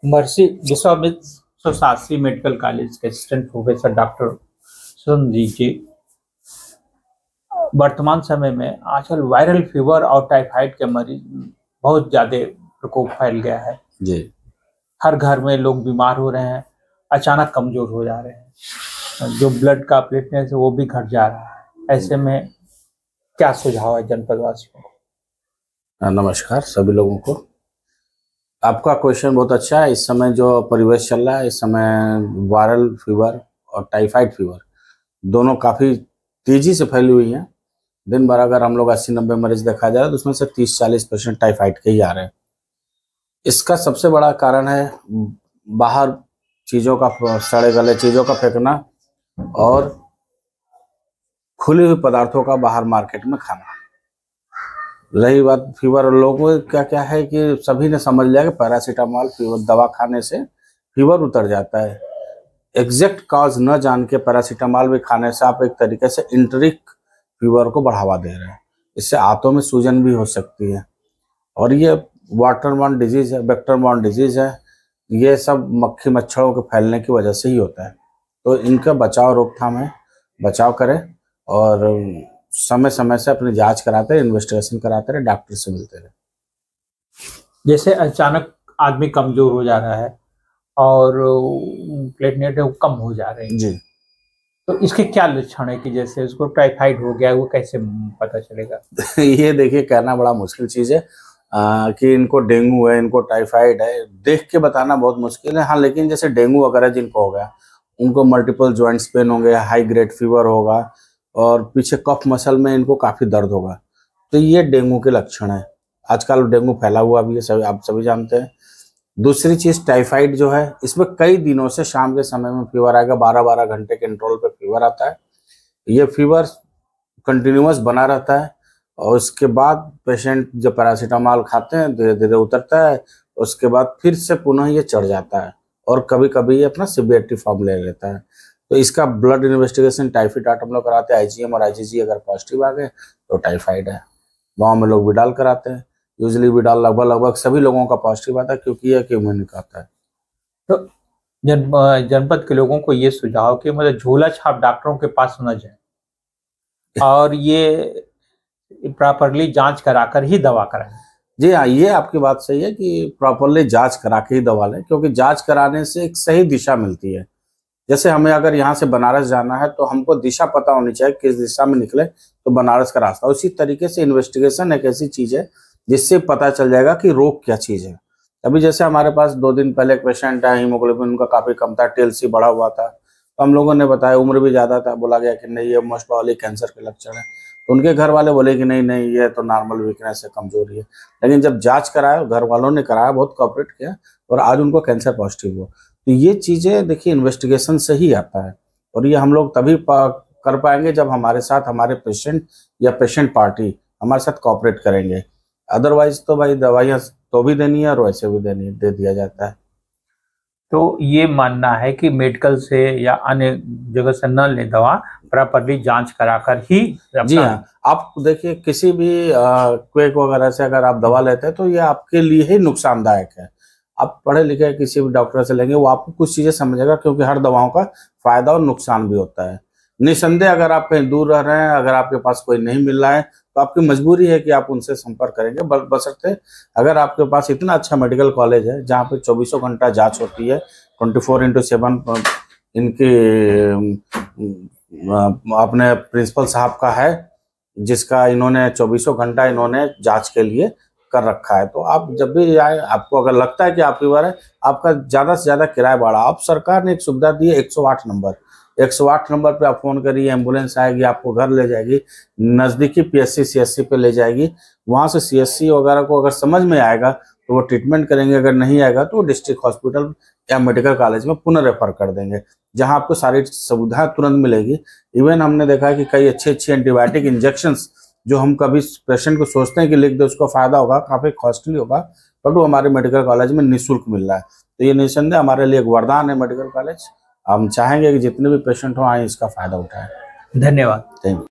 महर्षि Vishwamitra Shastri medical college के assistant professor doctor Suranjit जी वर्तमान समय में आजकल वायरल फीवर और टाइफाइड के मरीज बहुत ज्यादा प्रकोप फैल गया है जी। हर घर में लोग बीमार हो रहे हैं, अचानक कमजोर हो जा रहे हैं, जो ब्लड का प्लेटलेट है वो भी घट जा रहा है। ऐसे में क्या सुझाव है जनपद वासियों को? नमस्कार सभी लोगों को। आपका क्वेश्चन बहुत अच्छा है। इस समय जो परिवेश चल रहा है, इस समय वायरल फीवर और टाइफाइड फीवर दोनों काफ़ी तेज़ी से फैली हुई हैं। दिन भर अगर हम लोग 80-90 मरीज देखा जाए तो उसमें से 30-40% टाइफाइड के ही आ रहे हैं। इसका सबसे बड़ा कारण है बाहर चीज़ों का, सड़े गले चीज़ों का फेंकना और खुले हुए पदार्थों का बाहर मार्केट में खाना। रही बात फीवर, लोगों को क्या क्या है कि सभी ने समझ लिया कि पैरासीटामोल फीवर दवा खाने से फीवर उतर जाता है। एग्जैक्ट कॉज न जान के पैरासीटामोल भी खाने से आप एक तरीके से इंटरिक फीवर को बढ़ावा दे रहे हैं। इससे आंतों में सूजन भी हो सकती है और ये वाटरबॉर्न डिजीज है, वेक्टरबॉर्न डिजीज है। ये सब मक्खी मच्छरों के फैलने की वजह से ही होता है। तो इनका बचाव, रोकथाम है, बचाव करें और समय समय से अपनी जांच कराते रहे, इन्वेस्टिगेशन कराते रहे, डॉक्टर से मिलते रहे। जैसे अचानक आदमी कमजोर हो जा रहा है और प्लेटलेट वो कम हो जा रहे हैं जी, तो इसके क्या लक्षण है कि जैसे उसको टाइफाइड हो गया, वो कैसे पता चलेगा? ये देखिए कहना बड़ा मुश्किल चीज़ है कि इनको डेंगू है, इनको टाइफाइड है, देख के बताना बहुत मुश्किल है। हाँ, लेकिन जैसे डेंगू वगैरह जिनको हो गया उनको मल्टीपल जॉइंट्स पेन होंगे, हाई ग्रेड फीवर होगा और पीछे कफ मसल में इनको काफ़ी दर्द होगा, तो ये डेंगू के लक्षण है। आजकल डेंगू फैला हुआ भी है, सभी आप सभी जानते हैं। दूसरी चीज़ टाइफाइड जो है, इसमें कई दिनों से शाम के समय में फीवर आएगा, 12-12 घंटे के इंटरवल पे फीवर आता है। ये फीवर कंटिन्यूअस बना रहता है और उसके बाद पेशेंट जब पैरासीटामोल खाते हैं धीरे धीरे उतरता है, उसके बाद फिर से पुनः ये चढ़ जाता है और कभी कभी ये अपना सीवियरिटी फॉर्म ले लेता है। तो इसका ब्लड इन्वेस्टिगेशन टाइफाइड हम लोग कराते हैं, आईजीएम और आईजीजी अगर पॉजिटिव आ गए तो टाइफाइड है। गाँव में लोग विडाल कराते हैं, यूजली विडाल लगभग सभी लोगों का पॉजिटिव आता है क्योंकि यह क्यूमिनिक आता है। तो जनपद के लोगों को ये सुझाव कि मतलब झोला छाप डॉक्टरों के पास न जाए और ये प्रॉपरली जांच कराकर ही दवा कराएं। जी हाँ, ये आपकी बात सही है कि प्रॉपरली जांच करा के ही दवा लें, क्योंकि जांच कराने से एक सही दिशा मिलती है। जैसे हमें अगर यहाँ से बनारस जाना है तो हमको दिशा पता होनी चाहिए, किस दिशा में निकले तो बनारस का रास्ता। उसी तरीके से इन्वेस्टिगेशन एक ऐसी चीज है जिससे पता चल जाएगा कि रोग क्या चीज है। अभी जैसे हमारे पास 2 दिन पहले एक पेशेंट है, हीमोग्लोबिन उनका काफी कम था, टीएलसी बढ़ा हुआ था, तो हम लोगों ने बताया, उम्र भी ज्यादा था, बोला गया कि नहीं ये मोस्ट प्रोबेबली कैंसर के लक्षण है। तो उनके घर वाले बोले कि नहीं नहीं ये तो नॉर्मल वीकनेस है, कमजोरी है। लेकिन जब जांच कराया, घर वालों ने कराया, बहुत कोऑपरेट किया और आज उनको कैंसर पॉजिटिव हुआ। तो ये चीजें देखिए इन्वेस्टिगेशन से ही आता है और ये हम लोग तभी कर पाएंगे जब हमारे साथ हमारे पेशेंट या पेशेंट पार्टी हमारे साथ कोऑपरेट करेंगे। अदरवाइज तो भाई दवाइयाँ तो भी देनी है और वैसे भी देनी दे दिया जाता है। तो ये मानना है कि मेडिकल से या अन्य जगह से न ले दवा, प्रॉपरली जांच कराकर ही। जी हाँ, आप देखिए किसी भी क्वेक वगैरह से अगर आप दवा लेते हैं तो ये आपके लिए ही नुकसानदायक है। आप पढ़े लिखे किसी भी डॉक्टर से लेंगे, वो आपको कुछ चीजें समझेगा, क्योंकि हर दवाओं का फायदा और नुकसान भी होता है। निसंदेह अगर आप कहीं दूर रह रहे हैं, अगर आपके पास कोई नहीं मिल रहा है तो आपकी मजबूरी है कि आप उनसे संपर्क करेंगे। बशर्ते अगर आपके पास इतना अच्छा मेडिकल कॉलेज है जहाँ पे 24 घंटा जांच होती है, 24/7 इनकी अपने प्रिंसिपल साहब का है, जिसका इन्होंने 24 घंटा इन्होंने जांच के लिए कर रखा है। तो आप जब भी आए, आपको अगर लगता है कि आप फीवर है, आपका ज़्यादा से ज़्यादा किराया बढ़ा। अब सरकार ने एक सुविधा दी है 108 नंबर। 108 नंबर पे आप फोन करिए, एम्बुलेंस आएगी, आपको घर ले जाएगी, नज़दीकी पीएचसी सीएचसी पे ले जाएगी। वहाँ से सीएचसी वगैरह को अगर समझ में आएगा तो वो ट्रीटमेंट करेंगे, अगर नहीं आएगा तो वो डिस्ट्रिक्ट हॉस्पिटल या मेडिकल कॉलेज में पुनः रेफर कर देंगे, जहाँ आपको सारी सुविधाएं तुरंत मिलेगी। इवन हमने देखा है कि कई अच्छी एंटीबायोटिक इंजेक्शंस जो हम कभी पेशेंट को सोचते हैं कि लिख दो उसको फायदा होगा, काफ़ी कॉस्टली होगा, बट वो हमारे मेडिकल कॉलेज में निःशुल्क मिल रहा है। तो ये निसंदेह हमारे लिए एक वरदान है मेडिकल कॉलेज। हम चाहेंगे कि जितने भी पेशेंट हो आए इसका फायदा उठाएं। धन्यवाद। Thank you.